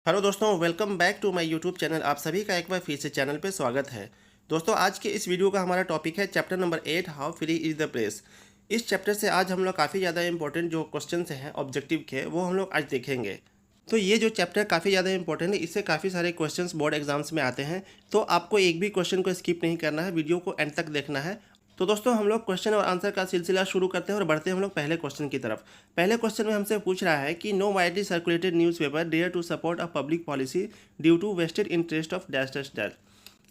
Hello दोस्तों, welcome back to my YouTube channel. आप सभी का एक बार फिर से चैनल पे स्वागत है। दोस्तों, आज के इस वीडियो का हमारा टॉपिक है chapter number 8, how free is the press. इस चैप्टर से आज हम लोग काफ़ी ज़्यादा इंपॉर्टेंट जो क्वेश्चंस हैं ऑब्जेक्टिव के, वो हम लोग आज देखेंगे। तो ये जो चैप्टर काफ़ी ज़्यादा इंपॉर्टेंट है, इससे काफ़ी सारे क्वेश्चंस बोर्ड एग्जाम्स में आते हैं। तो आपको एक भी क्वेश्चन को स्किप नहीं करना है, वीडियो को एंड तक देखना है। तो दोस्तों, हम लोग क्वेश्चन और आंसर का सिलसिला शुरू करते हैं और बढ़ते हैं हम लोग पहले क्वेश्चन की तरफ। पहले क्वेश्चन में हमसे पूछ रहा है कि no widely circulated newspaper dare to support a public policy due to vested interest of dash dash dash.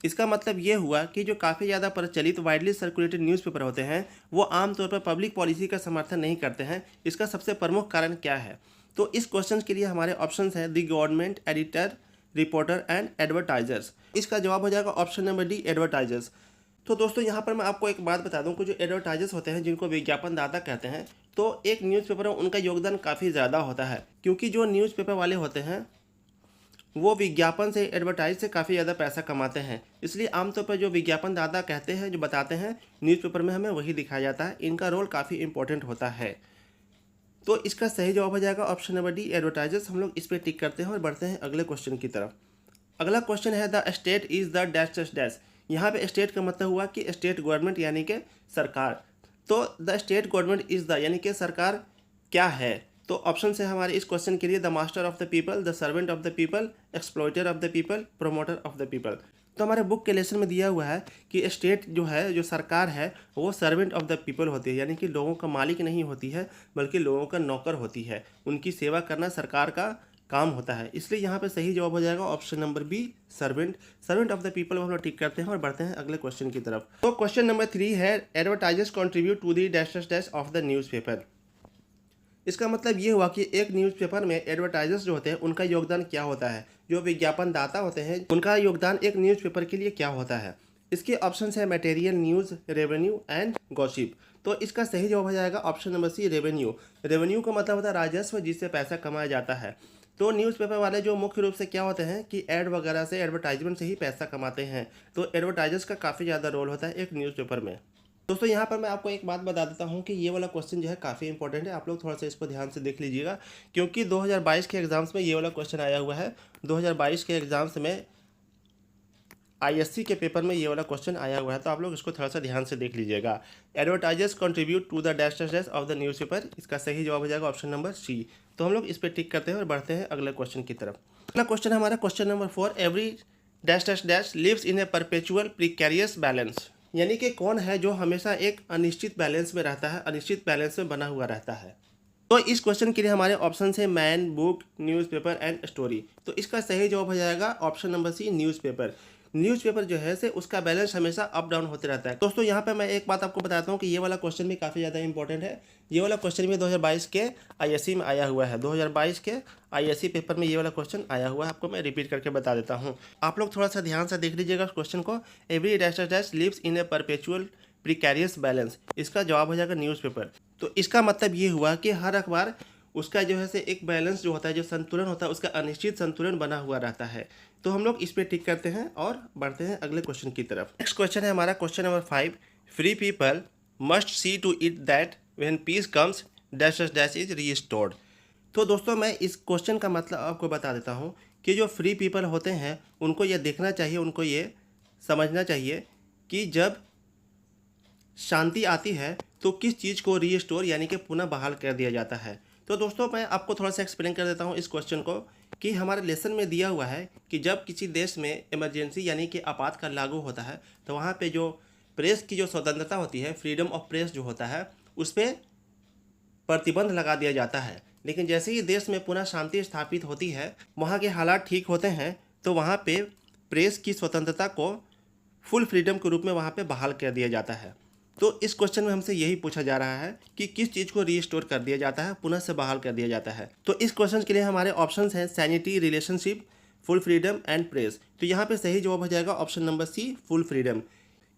इसका मतलब ये हुआ कि जो काफ़ी ज़्यादा प्रचलित वाइडली सर्कुलेटेड न्यूज़पेपर होते हैं, वो आमतौर पर पब्लिक पॉलिसी का समर्थन नहीं करते हैं। इसका सबसे प्रमुख कारण क्या है? तो इस क्वेश्चन के लिए हमारे ऑप्शन हैं the government, editor, reporter and advertisers. इसका जवाब हो जाएगा ऑप्शन नंबर डी, एडवर्टाइजर्स। तो दोस्तों, यहाँ पर मैं आपको एक बात बता दूं कि जो एडवर्टाइजर्स होते हैं, जिनको विज्ञापन दाता कहते हैं, तो एक न्यूज़पेपर में उनका योगदान काफ़ी ज़्यादा होता है, क्योंकि जो न्यूज़पेपर वाले होते हैं वो विज्ञापन से, एडवर्टाइज से काफ़ी ज़्यादा पैसा कमाते हैं। इसलिए आमतौर पर जो विज्ञापन दाता कहते हैं, जो बताते हैं, न्यूज़पेपर में हमें वही दिखाया जाता है। इनका रोल काफ़ी इंपॉर्टेंट होता है। तो इसका सही जवाब हो जाएगा ऑप्शन नंबर डी, एडवर्टाइजर्स। हम लोग इस पर टिक करते हैं और बढ़ते हैं अगले क्वेश्चन की तरफ। अगला क्वेश्चन है the state is the dash dash dash. यहाँ पे स्टेट का मतलब हुआ कि स्टेट गवर्नमेंट यानी कि सरकार। तो the state government is the यानी कि सरकार क्या है? तो ऑप्शन है हमारे इस क्वेश्चन के लिए the master of the people, the servant of the people, exploiter of the people, promoter of the people. तो हमारे बुक के लेसन में दिया हुआ है कि स्टेट जो है, जो सरकार है, वो सर्वेंट ऑफ द पीपल होती है, यानी कि लोगों का मालिक नहीं होती है, बल्कि लोगों का नौकर होती है। उनकी सेवा करना सरकार का काम होता है। इसलिए यहाँ पे सही जवाब हो जाएगा option number B, servant. Servant of the people हम लोग टिक करते हैं और बढ़ते हैं अगले क्वेश्चन की तरफ। तो क्वेश्चन नंबर 3 है advertisers contribute to the dash dash dash of the newspaper. इसका मतलब ये हुआ कि एक न्यूज़पेपर में एडवर्टाइजर्स जो होते हैं, उनका योगदान क्या होता है। जो विज्ञापन दाता होते हैं, उनका योगदान एक न्यूज़पेपर के लिए क्या होता है। इसके ऑप्शन है material, news, revenue and gossip. तो इसका सही जवाब हो जाएगा option number C, revenue. Revenue का मतलब होता है राजस्व, जिससे पैसा कमाया जाता है। तो न्यूज़पेपर वाले जो मुख्य रूप से क्या होते हैं कि ऐड वगैरह से, एडवर्टाइजमेंट से ही पैसा कमाते हैं। तो एडवर्टाइजर्स का काफ़ी ज़्यादा रोल होता है एक न्यूज़पेपर में। दोस्तों, यहाँ पर मैं आपको एक बात बता देता हूँ कि ये वाला क्वेश्चन जो है काफ़ी इंपॉर्टेंट है। आप लोग थोड़ा सा इसको ध्यान से देख लीजिएगा, क्योंकि 2022 के एग्ज़ाम्स में ये वाला क्वेश्चन आया हुआ है। 2022 के एग्ज़ाम्स में आईएससी के पेपर में ये वाला क्वेश्चन आया हुआ है। तो आप लोग इसको थोड़ा सा ध्यान से देख लीजिएगा। Advertisers contribute to the dash dash dash of the newspaper. इसका सही जवाब हो जाएगा ऑप्शन नंबर सी। तो हम लोग इस पर टिक करते हैं और बढ़ते हैं अगले क्वेश्चन की तरफ। अगला क्वेश्चन है हमारा question number 4, every dash dash dash lives in a perpetual precarious balance. यानी कि कौन है जो हमेशा एक अनिश्चित बैलेंस में रहता है, अनिश्चित बैलेंस में बना हुआ रहता है। तो इस क्वेश्चन के लिए हमारे ऑप्शन है man, book, newspaper and story. तो इसका सही जवाब हो जाएगा option number C, newspaper. Newspaper जो है से उसका बैलेंस हमेशा अप डाउन होते रहता है। दोस्तों, यहाँ पे मैं एक बात आपको बताता हूँ कि ये वाला क्वेश्चन भी काफ़ी ज़्यादा इंपॉर्टेंट है। ये वाला क्वेश्चन भी 2022 के आईएससी में आया हुआ है। 2022 के आईएससी पेपर में ये वाला क्वेश्चन आया हुआ है। आपको मैं रिपीट करके बता देता हूँ, आप लोग थोड़ा सा ध्यान से देख लीजिएगा उस क्वेश्चन को। Every dash dash lives in a perpetual precarious balance. इसका जवाब हो जाएगा न्यूज़पेपर। तो इसका मतलब ये हुआ कि हर अखबार उसका जो है से एक बैलेंस जो होता है, जो संतुलन होता है, उसका अनिश्चित संतुलन बना हुआ रहता है। तो हम लोग इस पे टिक करते हैं और बढ़ते हैं अगले क्वेश्चन की तरफ। नेक्स्ट क्वेश्चन है हमारा question number 5, free people must see to it that when peace comes dash dash is restored. तो दोस्तों, मैं इस क्वेश्चन का मतलब आपको बता देता हूँ कि जो फ्री पीपल होते हैं, उनको ये देखना चाहिए, उनको ये समझना चाहिए कि जब शांति आती है तो किस चीज़ को रीस्टोर यानी कि पुनः बहाल कर दिया जाता है। तो दोस्तों, मैं आपको थोड़ा सा एक्सप्लेन कर देता हूँ इस क्वेश्चन को, कि हमारे लेसन में दिया हुआ है कि जब किसी देश में इमरजेंसी यानी कि आपातकाल लागू होता है, तो वहाँ पे जो प्रेस की जो स्वतंत्रता होती है, फ्रीडम ऑफ प्रेस जो होता है, उस पर प्रतिबंध लगा दिया जाता है। लेकिन जैसे ही देश में पुनः शांति स्थापित होती है, वहाँ के हालात ठीक होते हैं, तो वहाँ पे प्रेस की स्वतंत्रता को फुल फ्रीडम के रूप में वहाँ पे बहाल कर दिया जाता है। तो इस क्वेश्चन में हमसे यही पूछा जा रहा है कि किस चीज़ को रीस्टोर कर दिया जाता है, पुनः से बहाल कर दिया जाता है। तो इस क्वेश्चन के लिए हमारे ऑप्शंस हैं sanity, relationship, full freedom and press. तो यहाँ पे सही जवाब हो जाएगा option number C, full freedom.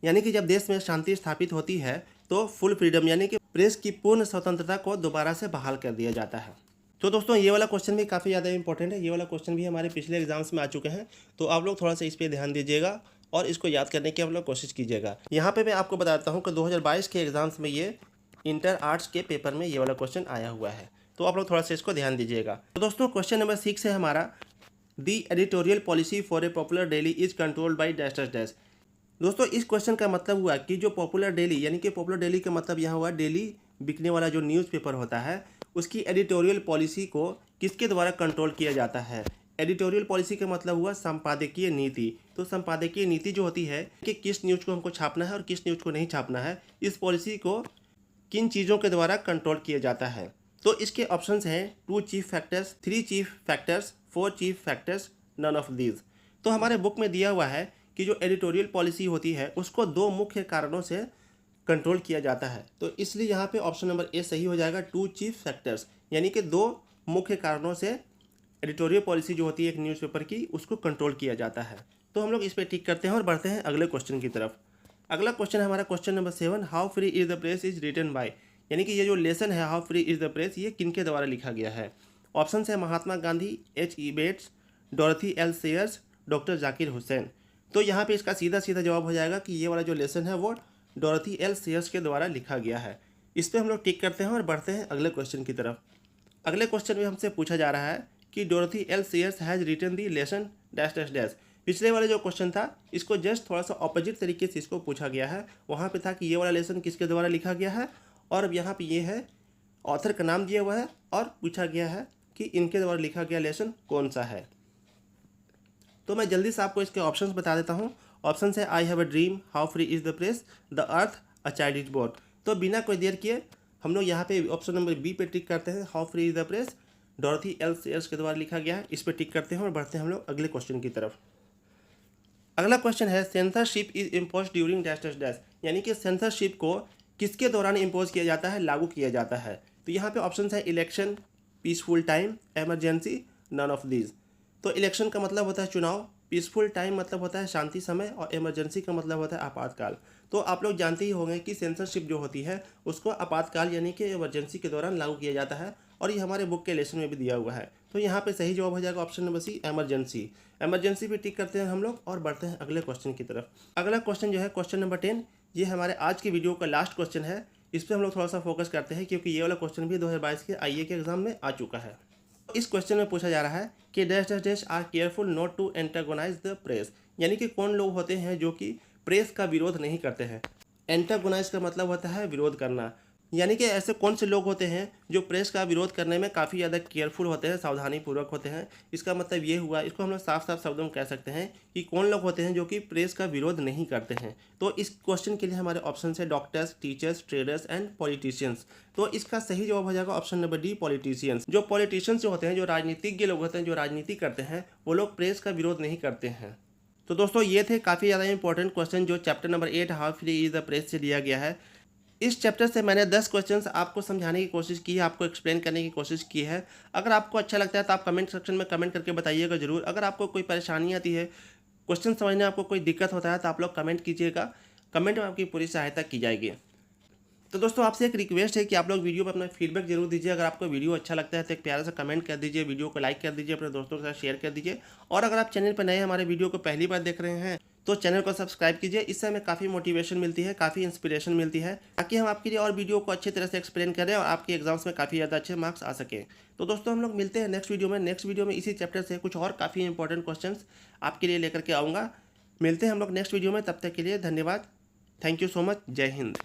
यानी कि जब देश में शांति स्थापित होती है, तो फुल फ्रीडम यानी कि प्रेस की पूर्ण स्वतंत्रता को दोबारा से बहाल कर दिया जाता है। तो दोस्तों, ये वाला क्वेश्चन भी काफ़ी ज़्यादा इंपॉर्टेंट है। ये वाला क्वेश्चन भी हमारे पिछले एग्जाम्स में आ चुके हैं। तो आप लोग थोड़ा सा इस पर ध्यान दीजिएगा और इसको याद करने की आप लोग कोशिश कीजिएगा। यहाँ पे मैं आपको बताता हूँ कि 2022 के एग्जाम्स में ये इंटर आर्ट्स के पेपर में ये वाला क्वेश्चन आया हुआ है। तो आप लोग थोड़ा सा इसको ध्यान दीजिएगा। तो दोस्तों, क्वेश्चन नंबर 6 है हमारा the editorial policy for a popular daily is controlled by dash dash dash. दोस्तों इस क्वेश्चन का मतलब हुआ कि जो पॉपुलर डेली यानी कि पॉपुलर डेली का मतलब यहाँ हुआ डेली बिकने वाला जो न्यूज़पेपर होता है उसकी एडिटोरियल पॉलिसी को किसके द्वारा कंट्रोल किया जाता है। एडिटोरियल पॉलिसी का मतलब हुआ संपादकीय नीति। तो संपादकीय नीति जो होती है कि किस न्यूज़ को हमको छापना है और किस न्यूज़ को नहीं छापना है, इस पॉलिसी को किन चीज़ों के द्वारा कंट्रोल किया जाता है। तो इसके ऑप्शंस हैं 2 chief factors, 3 chief factors, 4 chief factors, none of these. तो हमारे बुक में दिया हुआ है कि जो एडिटोरियल पॉलिसी होती है उसको 2 मुख्य कारणों से कंट्रोल किया जाता है। तो इसलिए यहाँ पे ऑप्शन नंबर ए सही हो जाएगा, 2 चीफ फैक्टर्स, यानी कि 2 मुख्य कारणों से एडिटोरियल पॉलिसी जो होती है एक न्यूज़पेपर की उसको कंट्रोल किया जाता है। तो हम लोग इस पर टिक करते हैं और बढ़ते हैं अगले क्वेश्चन की तरफ। अगला क्वेश्चन है हमारा question number 7, how free is the press is written by. यानी कि ये जो लेसन है how free is the press ये किनके द्वारा लिखा गया है। ऑप्शन है Mahatma Gandhi, H.E. Bates, Dorothy L Sayers, doctor Zakir Hussain. तो यहाँ पे इसका सीधा सीधा जवाब हो जाएगा कि ये वाला जो लेसन है वो डोरथी एल सेयर्स के द्वारा लिखा गया है। इस पर हम लोग टिक करते हैं और बढ़ते हैं अगले क्वेश्चन की तरफ। अगले क्वेश्चन में हमसे पूछा जा रहा है कि Dorothy L Sayers has written the lesson dash dash dash. पिछले वाले जो क्वेश्चन था इसको जस्ट थोड़ा सा ऑपोजिट तरीके से इसको पूछा गया है। वहाँ पे था कि ये वाला लेसन किसके द्वारा लिखा गया है, और अब यहाँ पे ये है ऑथर का नाम दिया हुआ है और पूछा गया है कि इनके द्वारा लिखा गया लेसन कौन सा है। तो मैं जल्दी से आपको इसके ऑप्शंस बता देता हूँ। ऑप्शन है I have a dream, how free is the press, the earth, a child is born. तो बिना कोई देर किए हम लोग यहाँ पे ऑप्शन नंबर बी पे टिक करते हैं, how free is the press, डोरथी L shares के द्वारा लिखा गया है। इस पर टिक करते हैं और बढ़ते हैं हम लोग अगले क्वेश्चन की तरफ। अगला क्वेश्चन है censorship is impose during dash dash dash. यानी कि सेंसरशिप को किसके दौरान इम्पोज किया जाता है, लागू किया जाता है। तो यहाँ पे ऑप्शन है election, peaceful time, emergency, none of these. तो इलेक्शन का मतलब होता है चुनाव, पीसफुल टाइम मतलब होता है शांति समय, और इमरजेंसी का मतलब होता है आपातकाल। तो आप लोग जानते ही होंगे कि सेंसरशिप जो होती है उसको आपातकाल यानी कि इमरजेंसी के दौरान लागू किया जाता है, और ये हमारे बुक के लेसन में भी दिया हुआ है। तो यहाँ पे सही जवाब हो जाएगा option number C, emergency. Emergency पे टिक करते हैं हम लोग और बढ़ते हैं अगले क्वेश्चन की तरफ। अगला क्वेश्चन जो है क्वेश्चन नंबर 10, ये हमारे आज की वीडियो का लास्ट क्वेश्चन है। इस पर हम लोग थोड़ा सा फोकस करते हैं क्योंकि ये वाला क्वेश्चन भी 2022 के आईए के एग्जाम में आ चुका है। इस क्वेश्चन में पूछा जा रहा है कि dash dash dash are careful not to antagonise the press. यानी कि कौन लोग होते हैं जो कि प्रेस का विरोध नहीं करते हैं। एंटागोनाइज का मतलब होता है विरोध करना, यानी कि ऐसे कौन से लोग होते हैं जो प्रेस का विरोध करने में काफ़ी ज़्यादा केयरफुल होते हैं, सावधानी पूर्वक होते हैं। इसका मतलब ये हुआ, इसको हम लोग साफ साफ शब्दों में कह सकते हैं कि कौन लोग होते हैं जो कि प्रेस का विरोध नहीं करते हैं। तो इस क्वेश्चन के लिए हमारे ऑप्शन है doctors, teachers, traders and politicians. तो इसका सही जवाब हो जाएगा ऑप्शन नंबर डी, पॉलिटिशियंस। जो पॉलिटिशियंस जो होते हैं, जो राजनीतिज्ञ लोग होते हैं, जो राजनीति करते हैं, वो लोग प्रेस का विरोध नहीं करते हैं। तो दोस्तों ये थे काफ़ी ज़्यादा इंपॉर्टेंट क्वेश्चन जो chapter number 8 how free is the press से लिया गया है। इस चैप्टर से मैंने 10 क्वेश्चंस आपको समझाने की कोशिश की है, आपको एक्सप्लेन करने की कोशिश की है। अगर आपको अच्छा लगता है तो आप कमेंट सेक्शन में कमेंट करके बताइएगा ज़रूर। अगर आपको कोई परेशानी आती है, क्वेश्चन समझने में आपको कोई दिक्कत होता है तो आप लोग कमेंट कीजिएगा, कमेंट में आपकी पूरी सहायता की जाएगी। तो दोस्तों आपसे एक रिक्वेस्ट है कि आप लोग वीडियो पर अपना फीडबैक जरूर दीजिए। अगर आपको वीडियो अच्छा लगता है तो एक प्यारा सा कमेंट कर दीजिए, वीडियो को लाइक कर दीजिए, अपने दोस्तों के साथ शेयर कर दीजिए। और अगर आप चैनल पर नए हमारे वीडियो को पहली बार देख रहे हैं तो चैनल को सब्सक्राइब कीजिए। इससे हमें काफ़ी मोटिवेशन मिलती है, काफ़ी इंस्पिरेशन मिलती है, ताकि हम आपके लिए और वीडियो को अच्छी तरह से एक्सप्लेन करें और आपके एग्जाम्स में काफ़ी ज़्यादा अच्छे मार्क्स आ सकें। तो दोस्तों हम लोग मिलते हैं नेक्स्ट वीडियो में। नेक्स्ट वीडियो में इसी चैप्टर से कुछ और काफ़ी इंपॉर्टेंट क्वेश्चन आपके लिए लेकर के आऊँगा। मिलते हैं हम लोग नेक्स्ट वीडियो में, तब तक के लिए धन्यवाद। Thank you so much. जय हिंद।